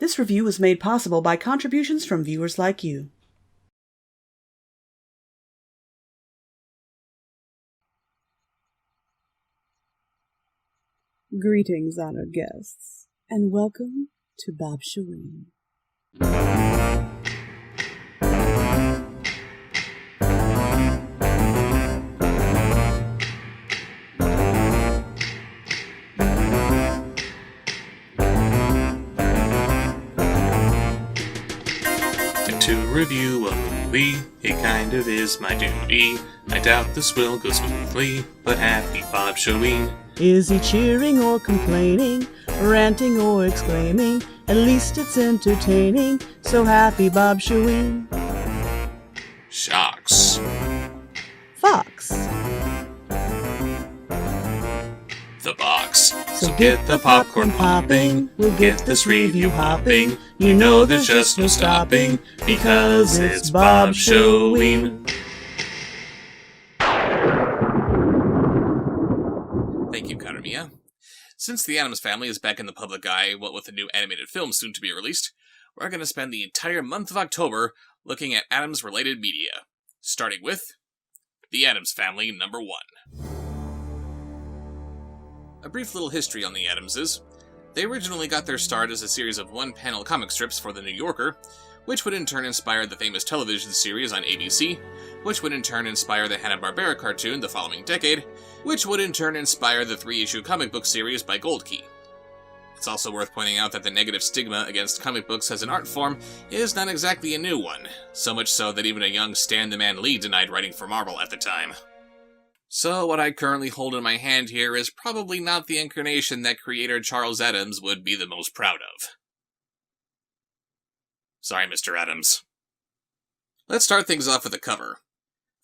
This review was made possible by contributions from viewers like you. Greetings, honored guests, and welcome to Bobsheauxween. To review a movie, it kind of is my duty. I doubt this will go smoothly, but happy Bobsheauxween. Is he cheering or complaining, ranting or exclaiming? At least it's entertaining, so happy Bobsheauxween. Shocks. Fox. The box. So get the popcorn popping, we'll get this review hopping. You know there's just no stopping, because it's Bobsheauxween. Thank you, Karamia. Since the Addams Family is back in the public eye, what with a new animated film soon to be released, we're going to spend the entire month of October looking at Addams-related media, starting with The Addams Family number 1. A brief little history on the Addamses. They originally got their start as a series of one-panel comic strips for The New Yorker, which would in turn inspire the famous television series on ABC, which would in turn inspire the Hanna-Barbera cartoon the following decade, which would in turn inspire the 3-issue comic book series by Gold Key. It's also worth pointing out that the negative stigma against comic books as an art form is not exactly a new one, so much so that even a young Stan the Man Lee denied writing for Marvel at the time. So what I currently hold in my hand here is probably not the incarnation that creator Charles Addams would be the most proud of. Sorry, Mr. Addams. Let's start things off with the cover.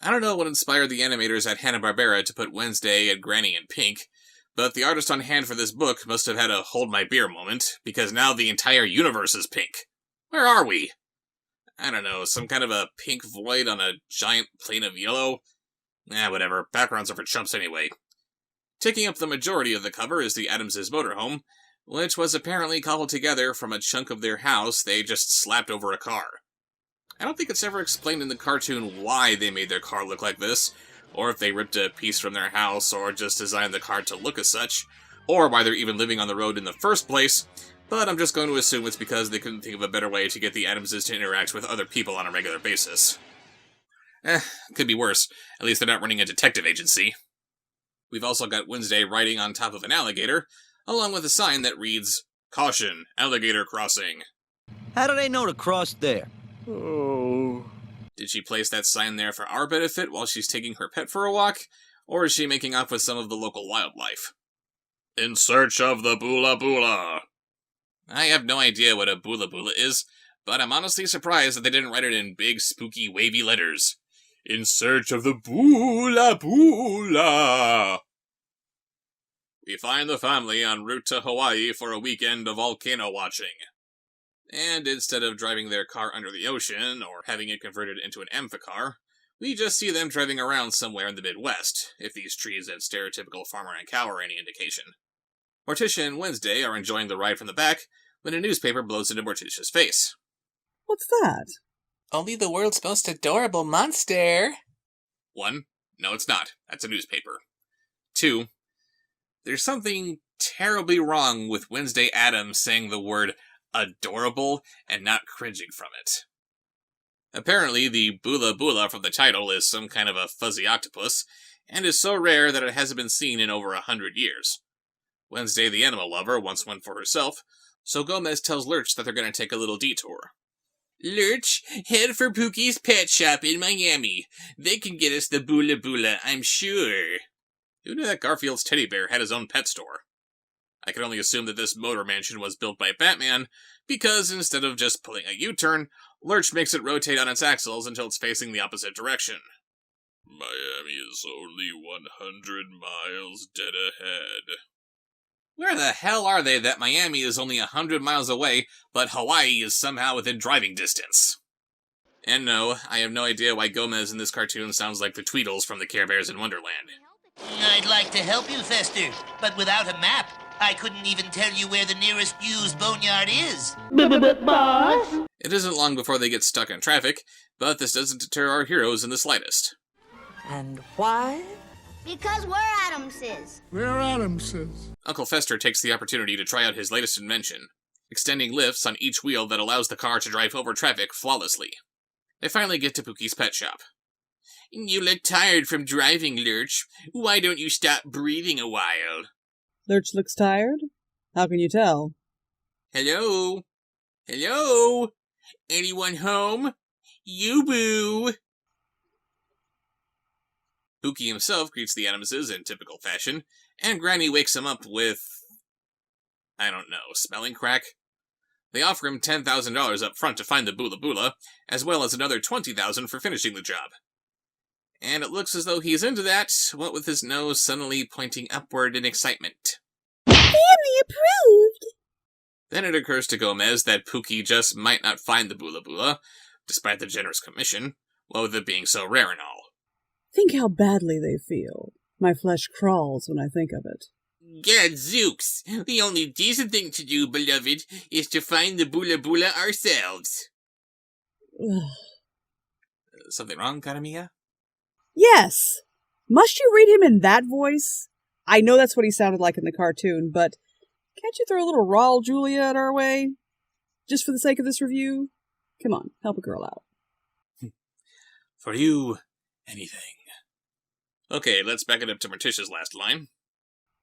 I don't know what inspired the animators at Hanna-Barbera to put Wednesday and Granny in pink, but the artist on hand for this book must have had a hold my beer moment, because now the entire universe is pink. Where are we? I don't know, some kind of a pink void on a giant plane of yellow? Whatever, backgrounds are for chumps anyway. Taking up the majority of the cover is the Addams' motorhome, which was apparently cobbled together from a chunk of their house they just slapped over a car. I don't think it's ever explained in the cartoon why they made their car look like this, or if they ripped a piece from their house, or just designed the car to look as such, or why they're even living on the road in the first place, but I'm just going to assume it's because they couldn't think of a better way to get the Addamses to interact with other people on a regular basis. Could be worse. At least they're not running a detective agency. We've also got Wednesday riding on top of an alligator, along with a sign that reads, "Caution, alligator crossing." How do they know to cross there? Oh. Did she place that sign there for our benefit while she's taking her pet for a walk? Or is she making off with some of the local wildlife? In search of the Bula Bula. I have no idea what a Bula Bula is, but I'm honestly surprised that they didn't write it in big, spooky, wavy letters. In search of the Bula Bula. We find the family en route to Hawaii for a weekend of volcano watching. And instead of driving their car under the ocean, or having it converted into an amphicar, we just see them driving around somewhere in the Midwest, if these trees and stereotypical farmer and cow are any indication. Morticia and Wednesday are enjoying the ride from the back, when a newspaper blows into Morticia's face. What's that? Only the world's most adorable monster. 1. No, it's not. That's a newspaper. 2. There's something terribly wrong with Wednesday Addams saying the word adorable and not cringing from it. Apparently, the Bula Bula from the title is some kind of a fuzzy octopus, and is so rare that it hasn't been seen in over 100 years. Wednesday the animal lover wants one for herself, so Gomez tells Lurch that they're going to take a little detour. Lurch, head for Pookie's Pet Shop in Miami. They can get us the Bula Bula, I'm sure. Who knew that Garfield's teddy bear had his own pet store? I can only assume that this motor mansion was built by Batman, because instead of just pulling a U-turn, Lurch makes it rotate on its axles until it's facing the opposite direction. Miami is only 100 miles dead ahead. Where the hell are they that Miami is only 100 miles away, but Hawaii is somehow within driving distance? And no, I have no idea why Gomez in this cartoon sounds like the Tweedles from the Care Bears in Wonderland. I'd like to help you, Fester, but without a map, I couldn't even tell you where the nearest used boneyard is. Boss? It isn't long before they get stuck in traffic, but this doesn't deter our heroes in the slightest. And why? Because we're Addamses. We're Addamses. Uncle Fester takes the opportunity to try out his latest invention, extending lifts on each wheel that allows the car to drive over traffic flawlessly. They finally get to Pookie's pet shop. You look tired from driving, Lurch. Why don't you stop breathing a while? Lurch looks tired? How can you tell? Hello? Hello? Anyone home? You boo! Pookie himself greets the Addamses in typical fashion, and Granny wakes him up with... I don't know, spelling crack? They offer him $10,000 up front to find the Bula Bula, as well as another $20,000 for finishing the job. And it looks as though he's into that, what with his nose suddenly pointing upward in excitement. Family approved! Then it occurs to Gomez that Pookie just might not find the Bula Bula, despite the generous commission, what with it being so rare and all. Think how badly they feel. My flesh crawls when I think of it. Gadzooks! The only decent thing to do, beloved, is to find the Bula Bula ourselves. Something wrong, Karamia? Yes! Must you read him in that voice? I know that's what he sounded like in the cartoon, but can't you throw a little Raul Juliet our way? Just for the sake of this review? Come on, help a girl out. For you, anything. Okay, let's back it up to Morticia's last line.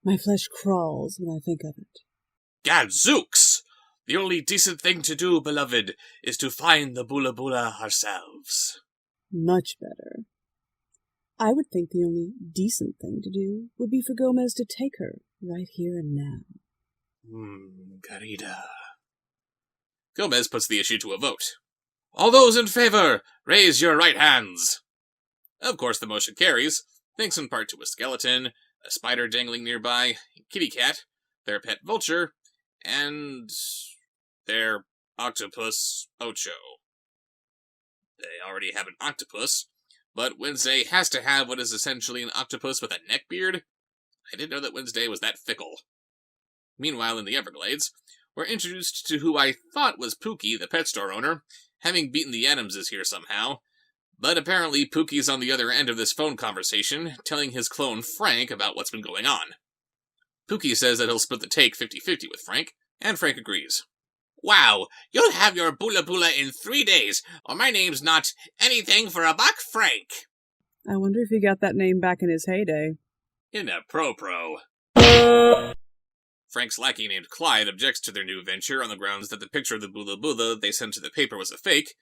My flesh crawls when I think of it. Gadzooks! The only decent thing to do, beloved, is to find the Bula Bula ourselves. Much better. I would think the only decent thing to do would be for Gomez to take her right here and now. Garida. Gomez puts the issue to a vote. All those in favor, raise your right hands. Of course, the motion carries, thanks in part to a skeleton, a spider dangling nearby, a kitty cat, their pet vulture, and their octopus Ocho. They already have an octopus, but Wednesday has to have what is essentially an octopus with a neck beard. I didn't know that Wednesday was that fickle. Meanwhile, in the Everglades, we're introduced to who I thought was Pookie, the pet store owner, having beaten the Addamses here somehow. But apparently Pookie's on the other end of this phone conversation, telling his clone Frank about what's been going on. Pookie says that he'll split the take 50-50 with Frank, and Frank agrees. Wow, you'll have your Bula Bula in 3 days, or my name's not anything for a buck, Frank. I wonder if he got that name back in his heyday. In a pro-pro. Frank's lackey named Clyde objects to their new venture on the grounds that the picture of the Bula Bula they sent to the paper was a fake,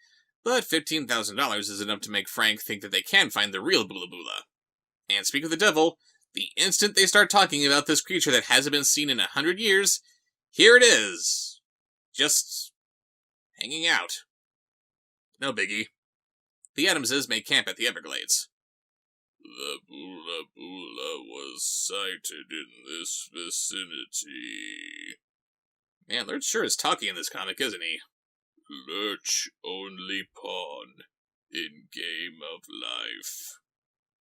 but $15,000 is enough to make Frank think that they can find the real Bula Bula. And speak of the devil, the instant they start talking about this creature that hasn't been seen in 100 years, here it is. Just hanging out. No biggie. The Addamses make camp at the Everglades. The Bula Bula was sighted in this vicinity. Man, Lurch sure is talky in this comic, isn't he? Lurch only pawn in game of life.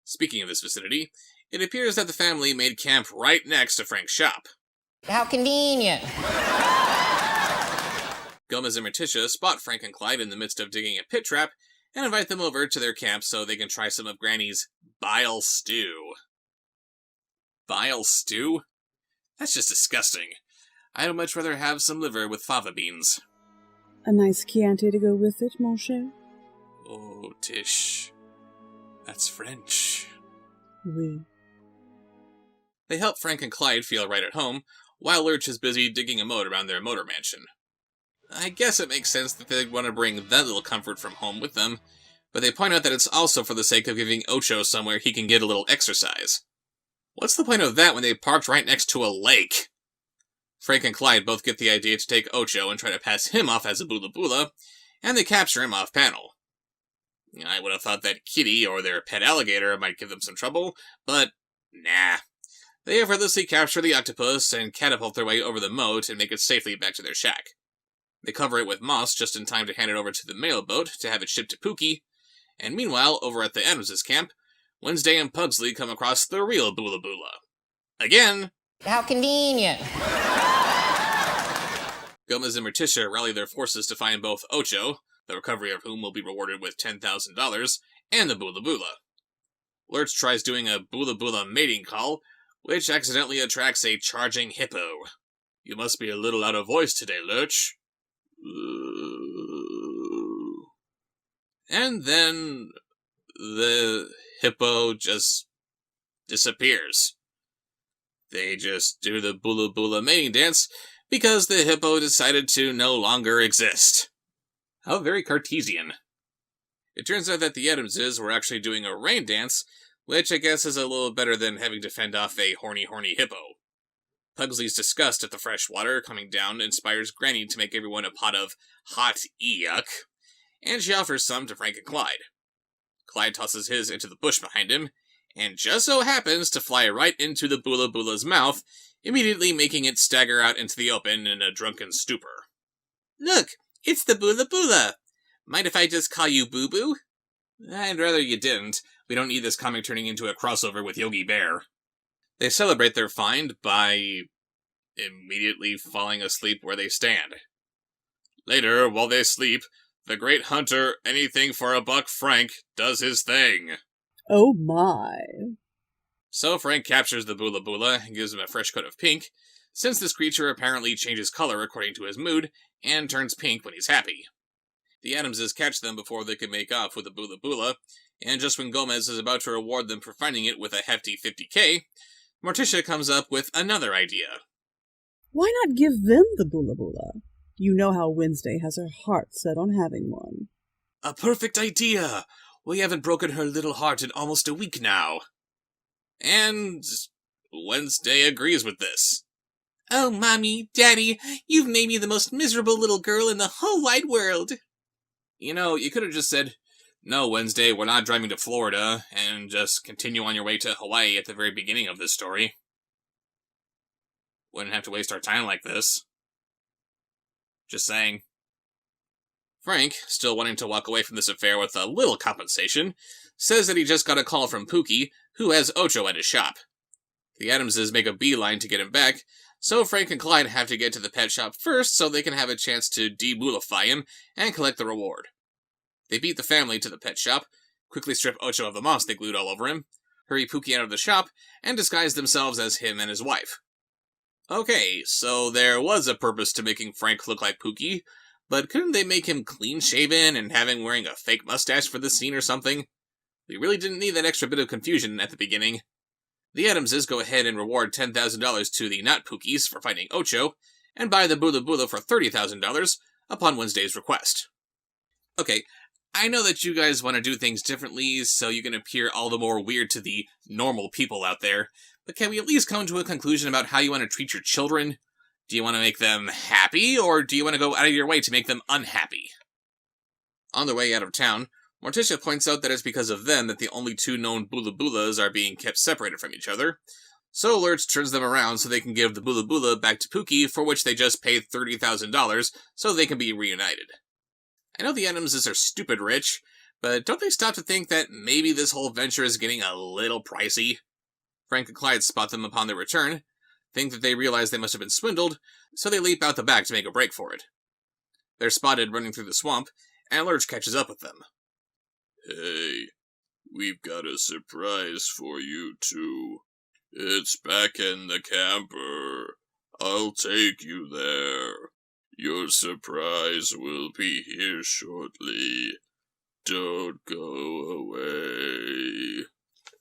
Speaking of this vicinity, it appears that the family made camp right next to Frank's shop. How convenient. Gomez and Morticia spot Frank and Clyde in the midst of digging a pit trap and invite them over to their camp so they can try some of Granny's bile stew. Bile stew? That's just disgusting. I'd much rather have some liver with fava beans. A nice Chianti to go with it, mon cher? Oh, Tish. That's French. Oui. They help Frank and Clyde feel right at home, while Lurch is busy digging a moat around their motor mansion. I guess it makes sense that they'd want to bring that little comfort from home with them, but they point out that it's also for the sake of giving Ocho somewhere he can get a little exercise. What's the point of that when they parked right next to a lake? Frank and Clyde both get the idea to take Ocho and try to pass him off as a Bula Bula, and they capture him off-panel. I would have thought that Kitty or their pet alligator might give them some trouble, but nah. They effortlessly capture the octopus and catapult their way over the moat and make it safely back to their shack. They cover it with moss just in time to hand it over to the mail boat to have it shipped to Pookie, and meanwhile, over at the Addams' camp, Wednesday and Pugsley come across the real Bula Bula. Again, How convenient. Gomez and Morticia rally their forces to find both Ocho, the recovery of whom will be rewarded with $10,000, and the Bula Bula. Lurch tries doing a Bula Bula mating call, which accidentally attracts a charging hippo. You must be a little out of voice today, Lurch. And then the hippo just disappears. They just do the Bula Bula mating dance because the hippo decided to no longer exist. How very Cartesian. It turns out that the Addamses were actually doing a rain dance, which I guess is a little better than having to fend off a horny hippo. Pugsley's disgust at the fresh water coming down inspires Granny to make everyone a pot of hot yuck, and she offers some to Frank and Clyde. Clyde tosses his into the bush behind him, and just so happens to fly right into the Bula Bula's mouth, immediately making it stagger out into the open in a drunken stupor. Look, it's the Bula Bula! Mind if I just call you Boo Boo? I'd rather you didn't. We don't need this comic turning into a crossover with Yogi Bear. They celebrate their find by immediately falling asleep where they stand. Later, while they sleep, the great hunter, anything for a buck Frank, does his thing. Oh my. So Frank captures the Bula Bula and gives him a fresh coat of pink, since this creature apparently changes color according to his mood, and turns pink when he's happy. The Addamses catch them before they can make off with the Bula Bula, and just when Gomez is about to reward them for finding it with a hefty $50K, Morticia comes up with another idea. Why not give them the Bula Bula? You know how Wednesday has her heart set on having one. A perfect idea! We haven't broken her little heart in almost a week now. And Wednesday agrees with this. Oh, Mommy, Daddy, you've made me the most miserable little girl in the whole wide world. You know, you could have just said, no, Wednesday, we're not driving to Florida, and just continue on your way to Hawaii at the very beginning of this story. Wouldn't have to waste our time like this. Just saying. Frank, still wanting to walk away from this affair with a little compensation, says that he just got a call from Pookie, who has Ocho at his shop. The Addamses make a beeline to get him back, so Frank and Clyde have to get to the pet shop first so they can have a chance to debulify him and collect the reward. They beat the family to the pet shop, quickly strip Ocho of the moss they glued all over him, hurry Pookie out of the shop, and disguise themselves as him and his wife. Okay, so there was a purpose to making Frank look like Pookie, but couldn't they make him clean-shaven and have him wearing a fake mustache for this scene or something? We really didn't need that extra bit of confusion at the beginning. The Addamses go ahead and reward $10,000 to the not Pookies for finding Ocho, and buy the Bula Bula for $30,000 upon Wednesday's request. Okay, I know that you guys want to do things differently so you can appear all the more weird to the normal people out there, but can we at least come to a conclusion about how you want to treat your children? Do you want to make them happy, or do you want to go out of your way to make them unhappy? On their way out of town, Morticia points out that it's because of them that the only two known Bula Bulas are being kept separated from each other, so Lurch turns them around so they can give the Bula Bula back to Pookie, for which they just paid $30,000 so they can be reunited. I know the Addamses are stupid rich, but don't they stop to think that maybe this whole venture is getting a little pricey? Frank and Clyde spot them upon their return, think that they realize they must have been swindled, so they leap out the back to make a break for it. They're spotted running through the swamp, and Lurch catches up with them. Hey, we've got a surprise for you two. It's back in the camper. I'll take you there. Your surprise will be here shortly. Don't go away.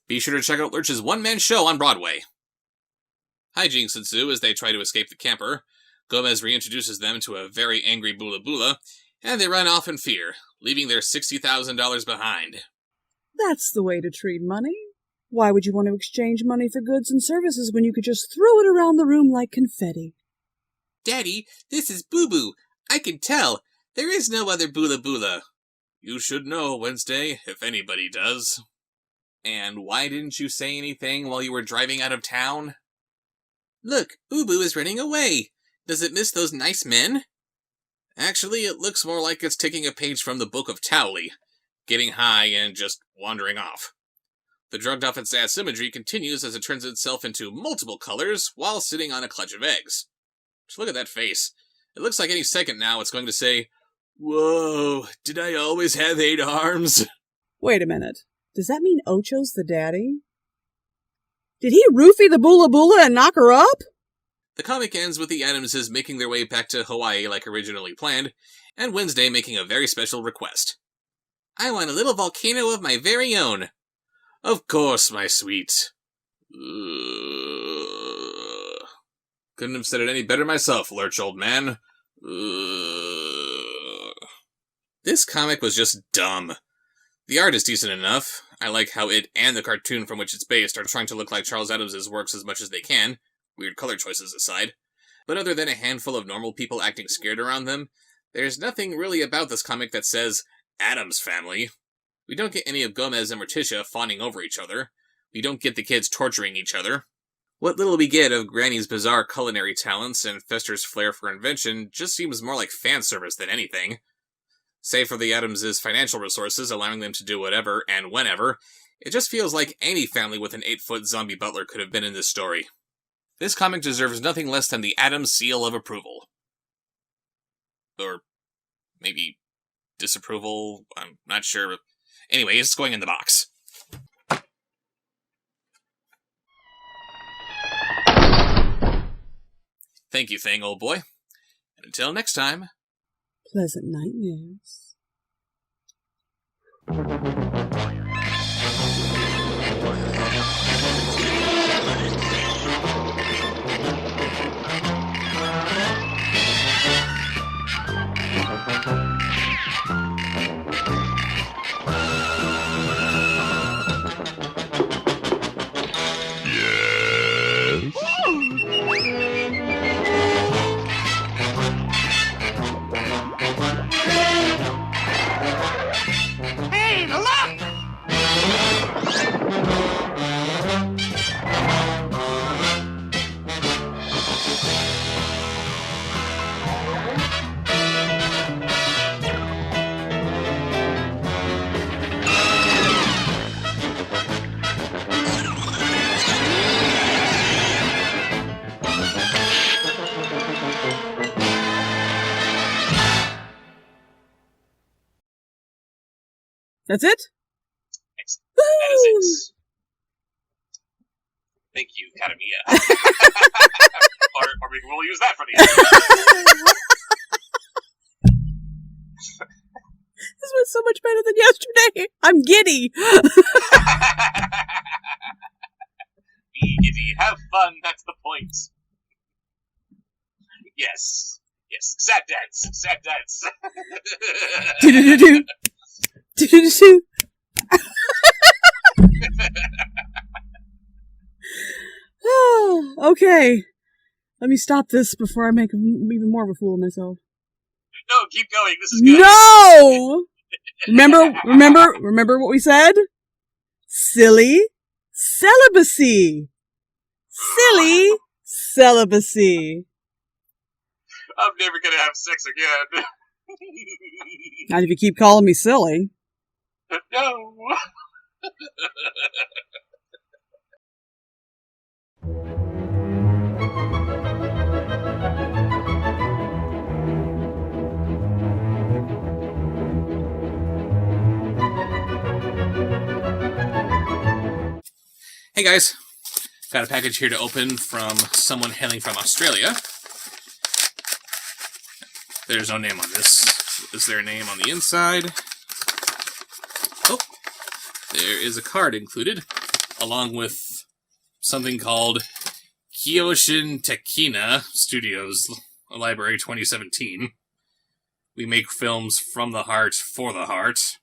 Be sure to check out Lurch's one-man show on Broadway. Hijinks ensue as they try to escape the camper. Gomez reintroduces them to a very angry Bula Bula, and they run off in fear, leaving their $60,000 behind. That's the way to treat money. Why would you want to exchange money for goods and services when you could just throw it around the room like confetti? Daddy, this is Boo Boo. I can tell. There is no other Bula Bula. You should know, Wednesday, if anybody does. And why didn't you say anything while you were driving out of town? Look, Boo Boo is running away. Does it miss those nice men? Actually, it looks more like it's taking a page from the Book of Towley, getting high and just wandering off. The drugged-off and sad symmetry continues as it turns itself into multiple colors while sitting on a clutch of eggs. Just look at that face. It looks like any second now it's going to say, "Whoa, did I always have 8 arms?" Wait a minute. Does that mean Ocho's the daddy? Did he roofie the Bula Bula and knock her up? The comic ends with the Addamses making their way back to Hawaii like originally planned, and Wednesday making a very special request. "I want a little volcano of my very own." "Of course, my sweet." Couldn't have said it any better myself, Lurch, old man. This comic was just dumb. The art is decent enough. I like how it and the cartoon from which it's based are trying to look like Charles Addams' works as much as they can, weird color choices aside. But other than a handful of normal people acting scared around them, there's nothing really about this comic that says, "Addams family." We don't get any of Gomez and Morticia fawning over each other. We don't get the kids torturing each other. What little we get of Granny's bizarre culinary talents and Fester's flair for invention just seems more like fan service than anything. Save for the Addams' financial resources allowing them to do whatever and whenever, it just feels like any family with an 8-foot zombie butler could have been in this story. This comic deserves nothing less than the Addams seal of approval. Or maybe disapproval? I'm not sure. Anyway, it's going in the box. Thank you, Thing, old boy. And until next time... Pleasant nightmares. Hey, look! That's it? Excellent. That is it. Thank you, Academia. or maybe we'll use that for the end. This was so much better than yesterday. I'm giddy. Be giddy, have fun, that's the point. Yes. Yes. Sad dance. Sad dance. Do-do-do-do. Do-do-do-do. Okay. Let me stop this before I make even more of a fool of myself. No, keep going. This is good. No! Remember what we said? Silly celibacy. Silly celibacy. I'm never gonna have sex again. Not if you keep calling me silly. No. Hey guys, got a package here to open from someone hailing from Australia. There's no name on this. Is there a name on the inside? Oh, there is a card included, along with something called Kyoshin Tekina Studios Library 2017. We make films from the heart for the heart.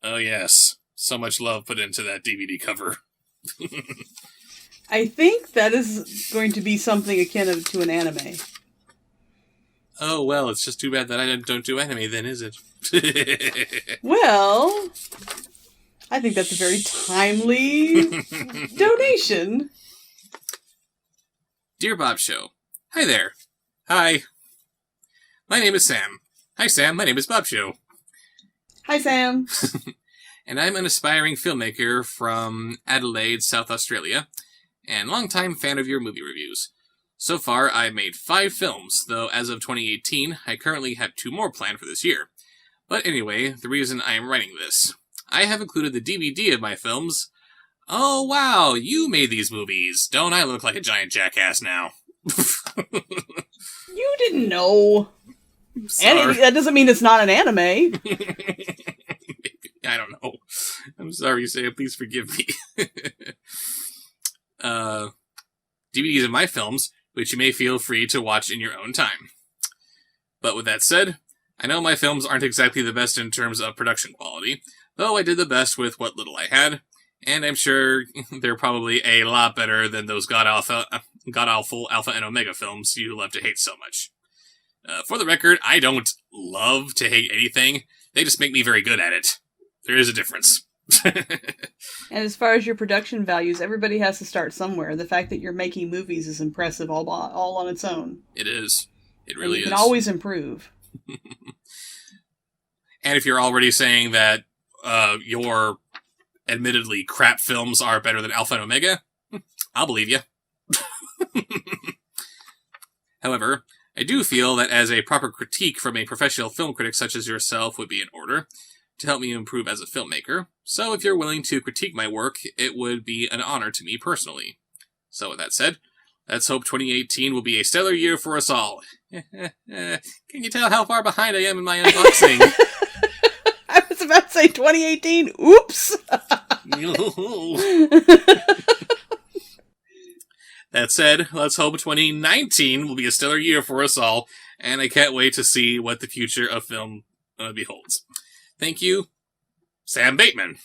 Oh yes. So much love put into that DVD cover. I think that is going to be something akin to an anime. Oh, well, it's just too bad that I don't do anime then, is it? Well, I think that's a very timely donation. Dear Bob Show. Hi there. Hi. My name is Sam. Hi, Sam. My name is Bob Show. Hi, Sam. and I'm an aspiring filmmaker from Adelaide, South Australia, and longtime fan of your movie reviews. So far, I've made 5 films, though as of 2018, I currently have 2 more planned for this year. But anyway, the reason I am writing this. I have included the DVD of my films. Oh wow, you made these movies. Don't I look like a giant jackass now? You didn't know. Sorry. That doesn't mean it's not an anime. I don't know. I'm sorry, Sam. Please forgive me. DVDs of my films, which you may feel free to watch in your own time. But with that said, I know my films aren't exactly the best in terms of production quality, though I did the best with what little I had, and I'm sure they're probably a lot better than those god-awful Alpha and Omega films you love to hate so much. For the record, I don't love to hate anything. They just make me very good at it. There is a difference. And as far as your production values, everybody has to start somewhere. The fact that you're making movies is impressive all on its own. It is. It really is. You can always improve. And if you're already saying that your admittedly crap films are better than Alpha and Omega, I'll believe you. However, I do feel that as a proper critique from a professional film critic such as yourself would be in order to help me improve as a filmmaker. So if you're willing to critique my work, it would be an honor to me personally. So with that said, let's hope 2018 will be a stellar year for us all. Can you tell how far behind I am in my unboxing? I was about to say 2018. Oops. That said, let's hope 2019 will be a stellar year for us all, and I can't wait to see what the future of film beholds. Thank you, Sam Bateman.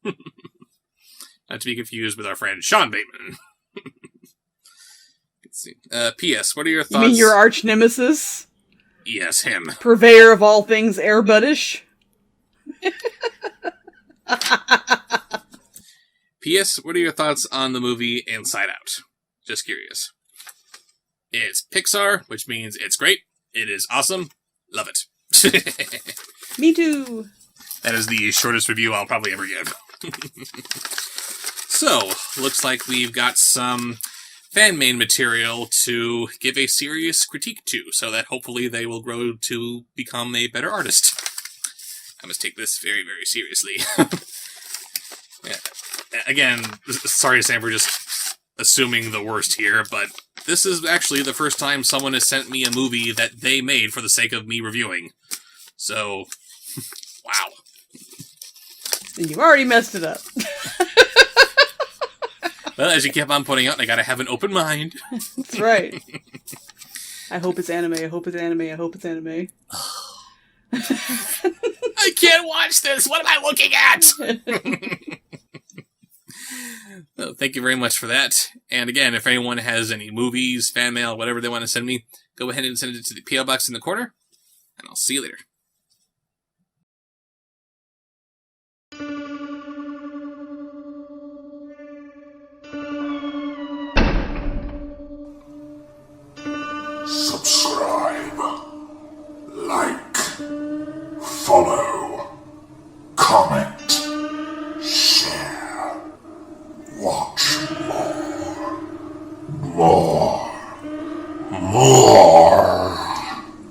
Not to be confused with our friend Sean Bateman. Let's see. P.S. What are your thoughts? You mean your arch nemesis? Yes, him. Purveyor of all things Airbuddish? P.S. What are your thoughts on the movie Inside Out? Just curious. It's Pixar, which means it's great. It is awesome. Love it. Me too. That is the shortest review I'll probably ever give. So, looks like we've got some fan-made material to give a serious critique to, so that hopefully they will grow to become a better artist. I must take this very, very seriously. Yeah. Again, sorry Sam for just assuming the worst here, but this is actually the first time someone has sent me a movie that they made for the sake of me reviewing. So, wow. And you've already messed it up. Well, as you kept on pointing out, I gotta have an open mind. That's right. I hope it's anime, I hope it's anime, I hope it's anime. I can't watch this! What am I looking at? Well, thank you very much for that. And again, if anyone has any movies, fan mail, whatever they want to send me, go ahead and send it to the P.O. Box in the corner, and I'll see you later. Subscribe, like, follow, comment.